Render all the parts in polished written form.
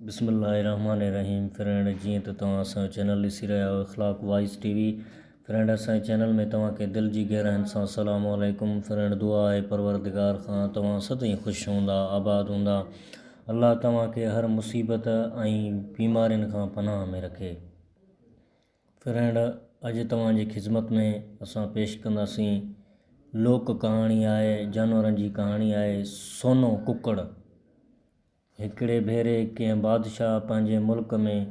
बिस्मिल्लाहिर्रहमानिर्रहीम। फ्रेंड जी तो तव्हां चैनल ॾिसी रहिया आहियो इख़लाक़ वॉइस टीवी। फ्रेंड असांजे चैनल में तव्हांखे दिल जी गहराइनि सां अस्सलामु अलैकुम। फ्रेंड दुआ आहे परवरदिगार खां तव्हां सदाईं ख़ुशि हूंदा, आबाद हूंदा। अल्लाह तव्हांखे हर मुसीबत ऐं बीमारियुनि खां पनाह में रखे। फ्रेंड अॼु तव्हांजी ख़िदमत में असां पेश कंदासीं लोक कहाणी आहे, जानवरनि जी कहाणी आहे सोनो कुकड़। हिकिड़े भेरे कंहिं बादशाह पंहिंजे मुल्क में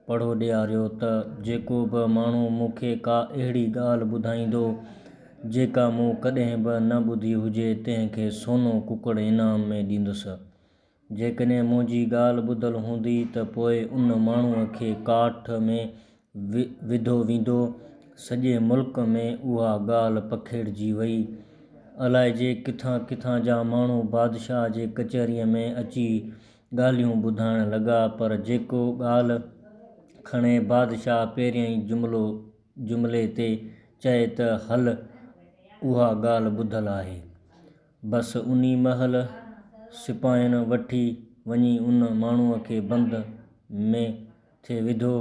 पढ़ो ॾियारियो त जेको बि माण्हू मूंखे का अहिड़ी ॻाल्हि ॿुधाईंदो जेका मूं कॾहिं बि न ॿुधी हुजे तंहिंखे सोनो कुकड़ इनाम में ॾींदुसि। जेकॾहिं मुंहिंजी ॻाल्हि ॿुधल हूंदी त पोइ उन माण्हूअ खे काठ में विधो वेंदो। सॼे मुल्क में उहा ॻाल्हि पखेड़िजी वई। अलाए जे किथां किथां जा माण्हू बादशाह जे कचहरीअ में अची ॻाल्हियूं ॿुधाइण लॻा, पर जेको ॻाल्हि खणे बादशाह पहिरियों ई जुमिले ते चए त हल उहा ॻाल्हि ॿुधल आहे। बसि उन महिल सिपाहियुनि वठी वञी उन माण्हूअ खे बंदि में थे विधो।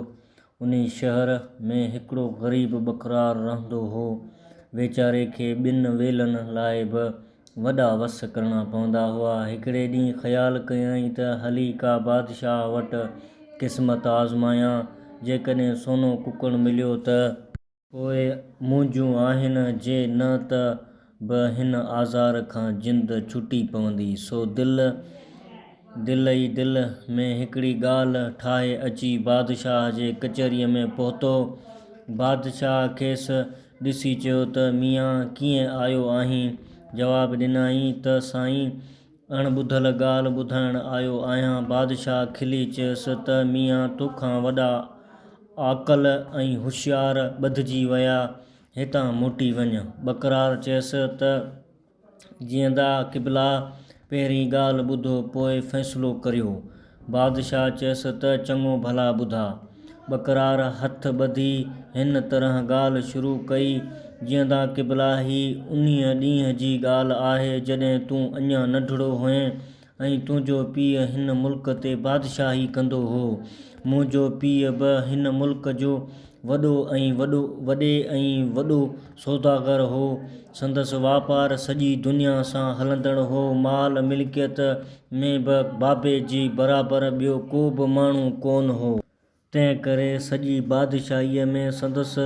उन शहर में हिकिड़ो ग़रीब बकरार रहंदो हो। वीचारे खे ॿिनि वेलनि लाइ बि वॾा वस करणा पवंदा हुआ। हिकिड़े ॾींहुं ख़्यालु कयईं त हली का बादशाह वटि क़िस्मत आज़मायां। जेकॾहिं सोनो कुकड़ मिलियो त पोइ मुंहिंजूं आहिनि, जे न त बि हिन आज़ार खां जिंद छुटी पवंदी। सो दिल में हिकिड़ी ॻाल्हि ठाहे अची बादशाह जे कचहरीअ में पहुतो। बादशाह खेसि ॾिसी चयो त मियां कीअं आयो आहीं? जवाबु ॾिनई त साईं अणॿुधल ॻाल्हि ॿुधाइण आयो आहियां। बादशाह खिली चयुसि त मियां तोखां वॾा आक़ल ऐं होशियार ॿधिजी विया, हितां मोटी वञ। बकरार चयुसि त जीअंदा क़िबला पहिरीं ॻाल्हि ॿुधो पोइ फ़ैसिलो करियो। बादशाह चयुसि त चङो भला ॿुधा। बकरार हथ ॿधी हिन तरह ॻाल्हि शुरू कई, जीअंदा क़िबला ही उन्हीअ ॾींहं जी ॻाल्हि आहे जॾहिं तूं अञा नंढड़ो हुएं ऐं तुंहिंजो पीउ हिन मुल्क ते बादशाही कंदो हो। मुंहिंजो पीउ बि हिन मुल्क जो वॾे ऐं वॾो सौदागर हो। संदसि वापारु सॼी दुनिया सां हलंदड़ हो। माल मिल्कियत में बि बाबे जी बराबरि ॿियो को बि माण्हू कोन हो। तंहिं करे सॼी बादशाहीअ में संदसि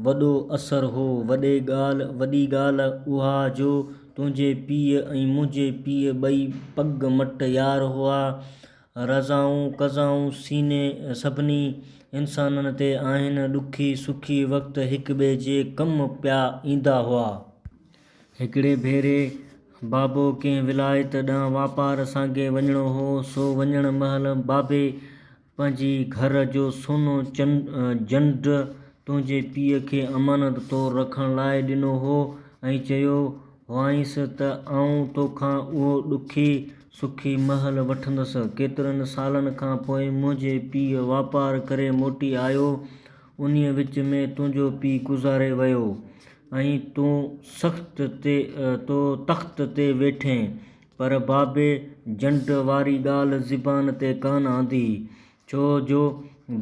वॾो असरु हो। वॾी ॻाल्हि उहा जो तुंहिंजे पीउ ऐं मुंहिंजे पीउ ॿई पग मट यार हुआ। रज़ाऊं क़ज़ाऊं सीने सभिनी इंसाननि ते आहिनि। ॾुखी सुखी वक़्तु हिक ॿिए जे कमु पिया ईंदा हुआ। हिकिड़े भेरे बाबो कंहिं विलायत ॾांहुं वापार सांगे वञिणो हो। सो वञण महिल बाबे पंहिंजी घर जो सोनो जंड तुंहिंजे पीउ खे अमानत तौरु रखण लाइ ॾिनो हो ऐं चयो हुआंसि त आऊं तोखां उहो ॾुखी सुखी महल वठंदुसि। केतिरनि सालनि खां पोइ मुंहिंजे पीउ वापारु करे मोटी आयो। उन्हीअ विच में तुंहिंजो पीउ गुज़ारे वियो ऐं तूं तख़्त ते वेठें। पर बाबे जंड वारी ॻाल्हि ज़बान ते कान आंदी, छो जो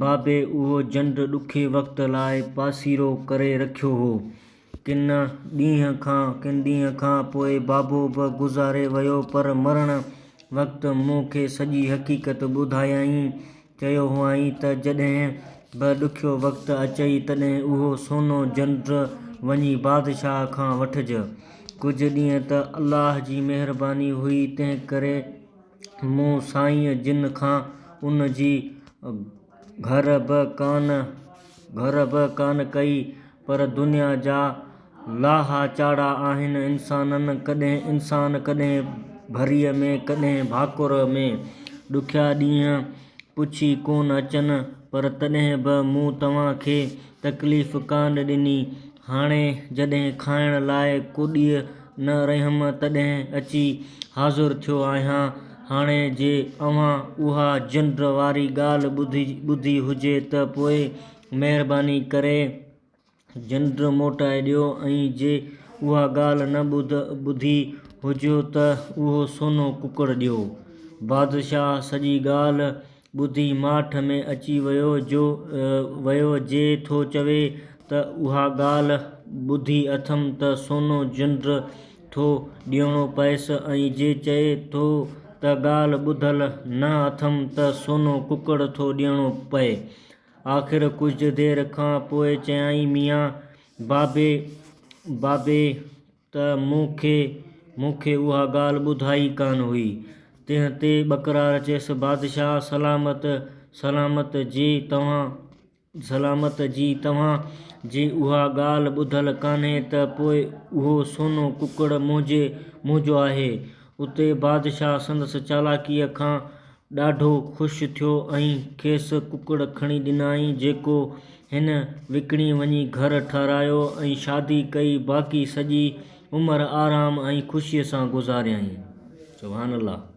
बाबे उहो जंड ॾुखे वक़्त लाइ पासीरो करे रखियो हो। किन ॾींहं खां पोइ बाबो बि गुज़ारे वियो, पर मरण वक़्तु मूंखे सॼी हक़ीक़त ॿुधायईं। चयो हुआईं त जॾहिं बि ॾुखियो वक़्तु अचई तॾहिं उहो सोनो जंड वञी बादशाह खां वठिजे। कुझु ॾींहं त अल्लाह जी महिरबानी हुई, तंहिं करे मूं साईं जिन खां उन जी घर बि कान कई। पर दुनिया जा लाहा चाड़ा आहिनि। इंसान कॾहिं भरीअ में कॾहिं भाकुर में। ॾुखिया ॾींहं पुछी कोन अचनि, पर तॾहिं बि मूं तव्हांखे तकलीफ़ कान ॾिनी। हाणे जॾहिं खाइण लाइ कुॾीअ न रहियमि तॾहिं अची हाज़ुरु थियो आहियां। हाणे जे अव्हां उहा जंड वारी ॻाल्हि ॿुधी हुजे त पोइ महिरबानी करे जंड मोटाए ॾियो, ऐं जे उहा ॻाल्हि न ॿुधी हुजेव त उहो सोनो कुकड़ ॾियो। बादशाह सॼी ॻाल्हि ॿुधी माठ में अची वियो जे थो चवे त उहा ॻाल्हि ॿुधी अथमि त सोनो जुंड थो ॾियणो पएसि ऐं जे चए थो त ॻाल्हि ॿुधल न अथमि त सोनो कुकड़ थो ॾियणो पए। आख़िर कुझु देरि खां पोइ चयाईं मियां बाबे त मूंखे उहा ॻाल्हि ॿुधाई कान हुई। तंहिं ते बकरार चयसि बादशाह सलामत जी तव्हां जे उहा ॻाल्हि ॿुधल कान्हे त पोइ उहो सोनो कुकड़ मुंहिंजो आहे। उते बादशाह संदसि चालाकीअ खां ॾाढो ख़ुशि थियो ऐं खेसि कुकड़ खणी ॾिनई जेको हिन विकिणी वञी घर ठाहिरायो ऐं शादी कई। बाक़ी सॼी उमिरि आराम ऐं ख़ुशीअ सां गुज़ारियईं। सुभान अल्लाह।